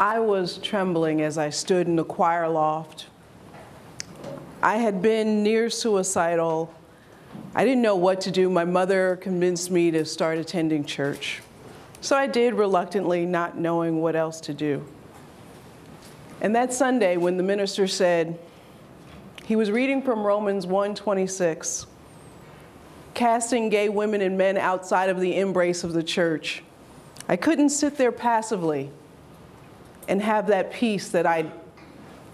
I was trembling as I stood in the choir loft. I had been near suicidal. I didn't know what to do. My mother convinced me to start attending church. So I did reluctantly, not knowing what else to do. And that Sunday, when the minister said, he was reading from Romans 1:26, casting gay women and men outside of the embrace of the church, I couldn't sit there passively and have that peace that I'd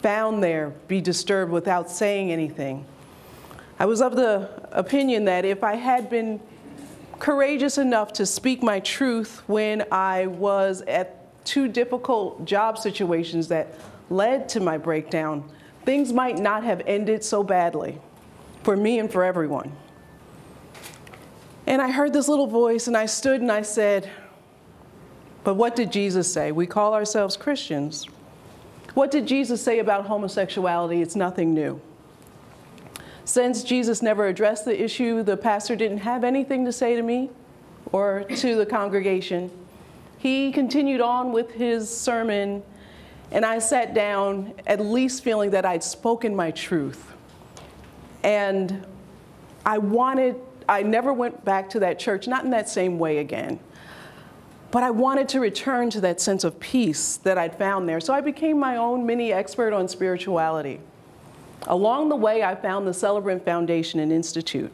found there be disturbed without saying anything. I was of the opinion that if I had been courageous enough to speak my truth when I was at two difficult job situations that led to my breakdown, things might not have ended so badly for me and for everyone. And I heard this little voice, and I stood and I said, but what did Jesus say? We call ourselves Christians. What did Jesus say about homosexuality? It's nothing new. Since Jesus never addressed the issue, the pastor didn't have anything to say to me or to the congregation. He continued on with his sermon, and I sat down at least feeling that I'd spoken my truth. And I never went back to that church, not in that same way again. But I wanted to return to that sense of peace that I'd found there. So I became my own mini expert on spirituality. Along the way, I found the Celebrant Foundation and Institute.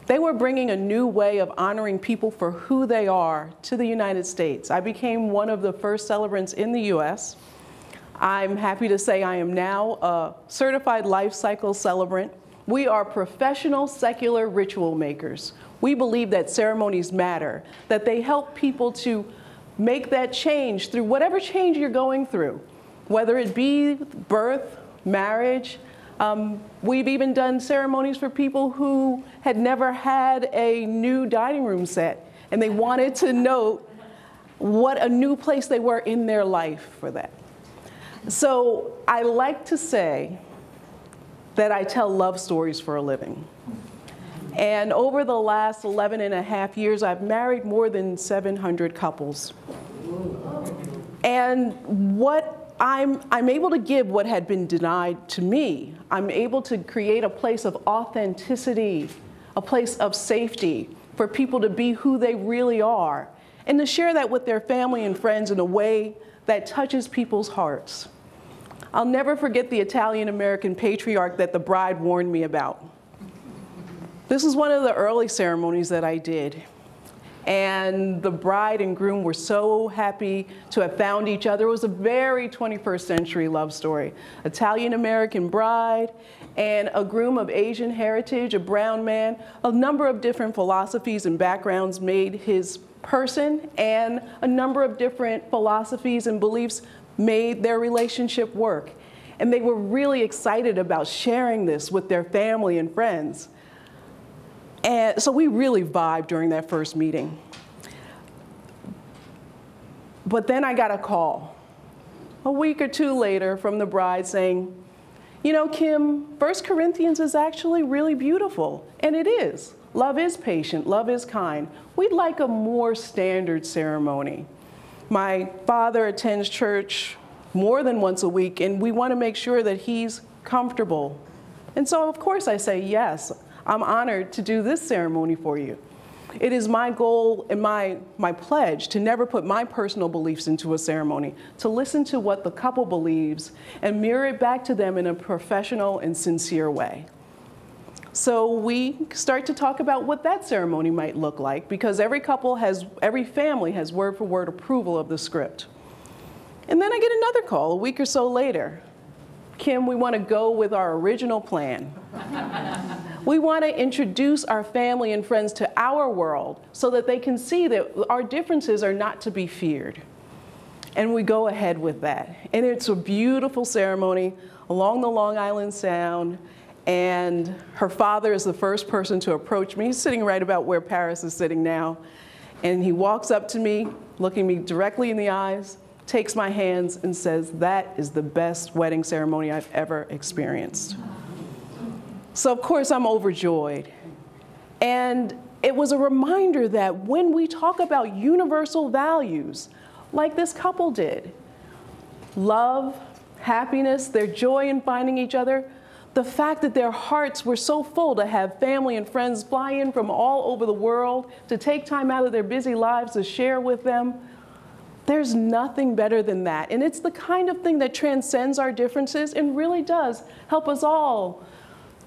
They were bringing a new way of honoring people for who they are to the United States. I became one of the first celebrants in the US. I'm happy to say I am now a Certified Life-Cycle Celebrant. We are professional secular ritual makers. We believe that ceremonies matter, that they help people to make that change through whatever change you're going through, whether it be birth, marriage. We've even done ceremonies for people who had never had a new dining room set, and they wanted to note what a new place they were in their life for that. So I like to say that I tell love stories for a living. And over the last 11 and a half years, I've married more than 700 couples. And what I'm able to give what had been denied to me. I'm able to create a place of authenticity, a place of safety for people to be who they really are, and to share that with their family and friends in a way that touches people's hearts. I'll never forget the Italian-American patriarch that the bride warned me about. This is one of the early ceremonies that I did. And the bride and groom were so happy to have found each other. It was a very 21st century love story. Italian-American bride and a groom of Asian heritage, a brown man. A number of different philosophies and backgrounds made his person, and a number of different philosophies and beliefs made their relationship work. And they were really excited about sharing this with their family and friends. And so we really vibed during that first meeting. But then I got a call a week or two later from the bride saying, you know, Kim, 1 Corinthians is actually really beautiful. And it is. Love is patient. Love is kind. We'd like a more standard ceremony. My father attends church more than once a week, and we want to make sure that he's comfortable. And so, of course, I say, yes, I'm honored to do this ceremony for you. It is my goal and my pledge to never put my personal beliefs into a ceremony, to listen to what the couple believes and mirror it back to them in a professional and sincere way. So we start to talk about what that ceremony might look like, because every family has word-for-word approval of the script. And then I get another call a week or so later. Kim, we want to go with our original plan. We want to introduce our family and friends to our world so that they can see that our differences are not to be feared. And we go ahead with that. And it's a beautiful ceremony along the Long Island Sound. And her father is the first person to approach me. He's sitting right about where Paris is sitting now. And he walks up to me, looking me directly in the eyes, takes my hands and says, "That is the best wedding ceremony I've ever experienced." So of course I'm overjoyed. And it was a reminder that when we talk about universal values, like this couple did, love, happiness, their joy in finding each other, the fact that their hearts were so full to have family and friends fly in from all over the world, to take time out of their busy lives to share with them. There's nothing better than that. And it's the kind of thing that transcends our differences and really does help us all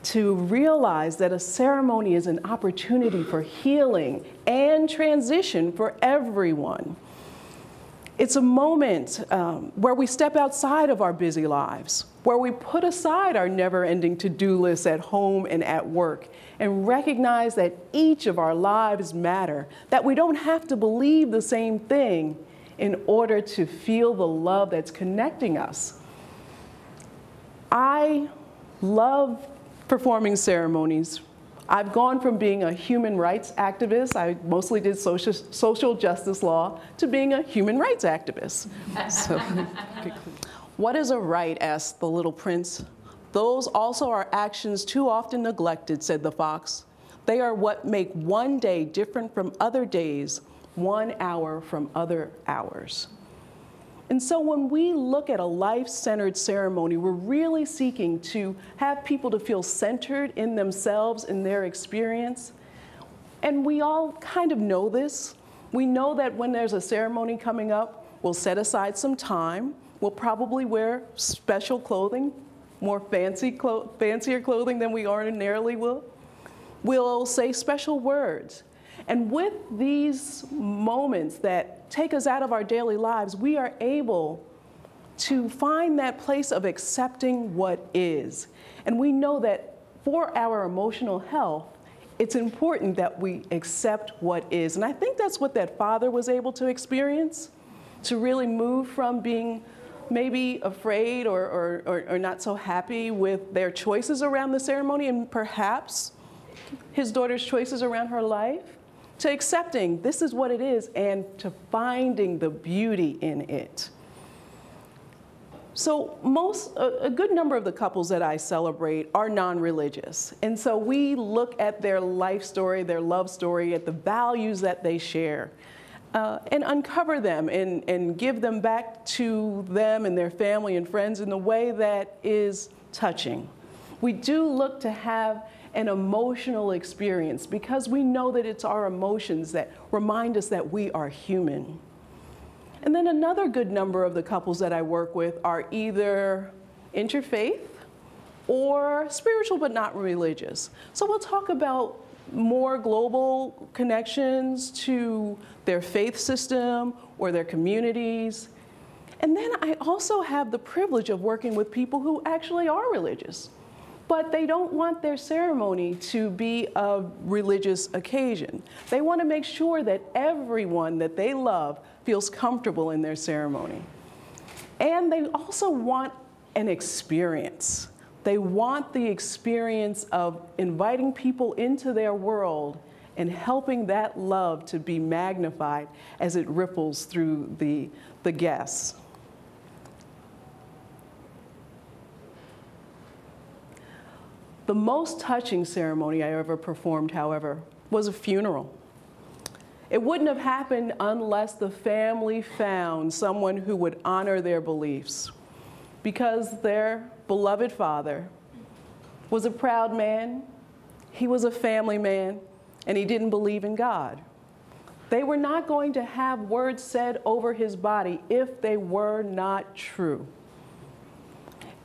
to realize that a ceremony is an opportunity for healing and transition for everyone. It's a moment where we step outside of our busy lives, where we put aside our never-ending to-do lists at home and at work, and recognize that each of our lives matter, that we don't have to believe the same thing in order to feel the love that's connecting us. I love performing ceremonies. I've gone from being a human rights activist, I mostly did social justice law, to being a human rights activist. So, what is a right? Asked the little prince. Those also are actions too often neglected, said the fox. They are what make one day different from other days, 1 hour from other hours. And so when we look at a life-centered ceremony, we're really seeking to have people to feel centered in themselves, in their experience. And we all kind of know this. We know that when there's a ceremony coming up, we'll set aside some time. We'll probably wear special clothing, more fancier clothing than we ordinarily will. We'll say special words. And with these moments that take us out of our daily lives, we are able to find that place of accepting what is. And we know that for our emotional health, it's important that we accept what is. And I think that's what that father was able to experience, to really move from being maybe afraid or not so happy with their choices around the ceremony, and perhaps his daughter's choices around her life, to accepting this is what it is and to finding the beauty in it. So a good number of the couples that I celebrate are non-religious. And so we look at their life story, their love story, at the values that they share, and uncover them and give them back to them and their family and friends in a way that is touching. We do look to have an emotional experience because we know that it's our emotions that remind us that we are human. And then another good number of the couples that I work with are either interfaith or spiritual but not religious. So we'll talk about more global connections to their faith system or their communities. And then I also have the privilege of working with people who actually are religious, but they don't want their ceremony to be a religious occasion. They want to make sure that everyone that they love feels comfortable in their ceremony. And they also want an experience. They want the experience of inviting people into their world and helping that love to be magnified as it ripples through the guests. The most touching ceremony I ever performed, however, was a funeral. It wouldn't have happened unless the family found someone who would honor their beliefs, because their beloved father was a proud man, he was a family man, and he didn't believe in God. They were not going to have words said over his body if they were not true.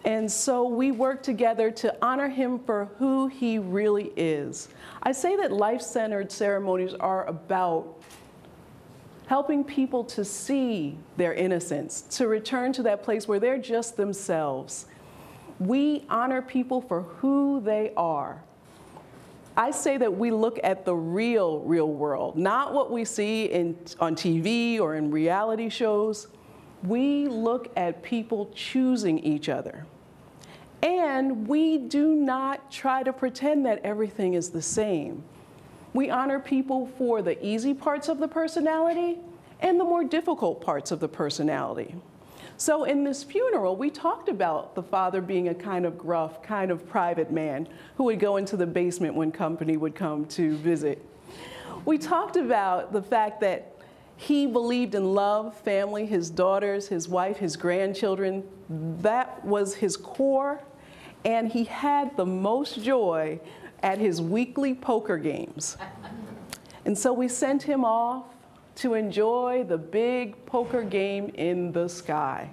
And so we work together to honor him for who he really is. I say that life-centered ceremonies are about helping people to see their innocence, to return to that place where they're just themselves. We honor people for who they are. I say that we look at the real world, not what we see on TV or in reality shows. We look at people choosing each other. And we do not try to pretend that everything is the same. We honor people for the easy parts of the personality and the more difficult parts of the personality. So in this funeral, we talked about the father being a kind of gruff, kind of private man who would go into the basement when company would come to visit. We talked about the fact that He believed in love, family, his daughters, his wife, his grandchildren. That was his core, and he had the most joy at his weekly poker games. And so we sent him off to enjoy the big poker game in the sky.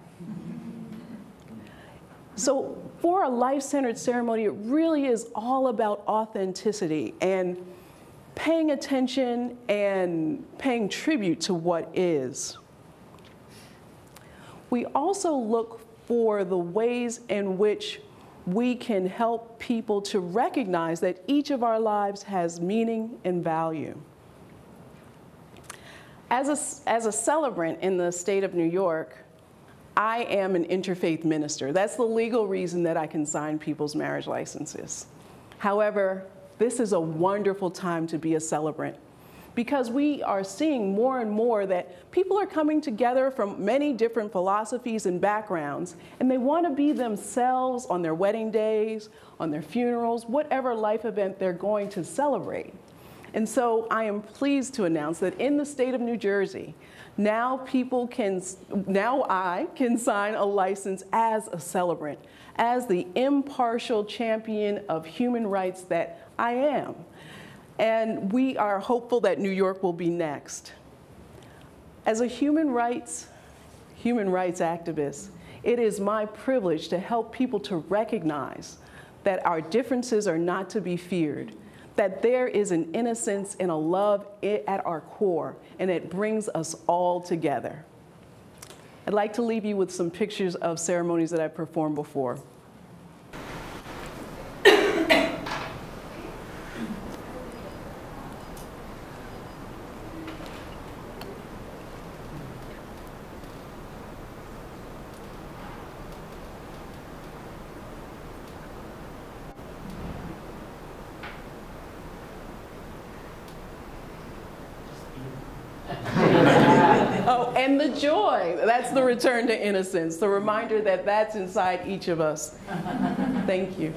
So for a life-centered ceremony, it really is all about authenticity and paying attention and paying tribute to what is. We also look for the ways in which we can help people to recognize that each of our lives has meaning and value. As a celebrant in the state of New York, I am an interfaith minister. That's the legal reason that I can sign people's marriage licenses. However, this is a wonderful time to be a celebrant because we are seeing more and more that people are coming together from many different philosophies and backgrounds, and they want to be themselves on their wedding days, on their funerals, whatever life event they're going to celebrate. And so I am pleased to announce that in the state of New Jersey, now I can sign a license as a celebrant, as the impartial champion of human rights that I am. And we are hopeful that New York will be next. As a human rights activist, it is my privilege to help people to recognize that our differences are not to be feared, that there is an innocence and a love at our core, and it brings us all together. I'd like to leave you with some pictures of ceremonies that I've performed before. Oh, and the joy, that's the return to innocence, the reminder that that's inside each of us. Thank you.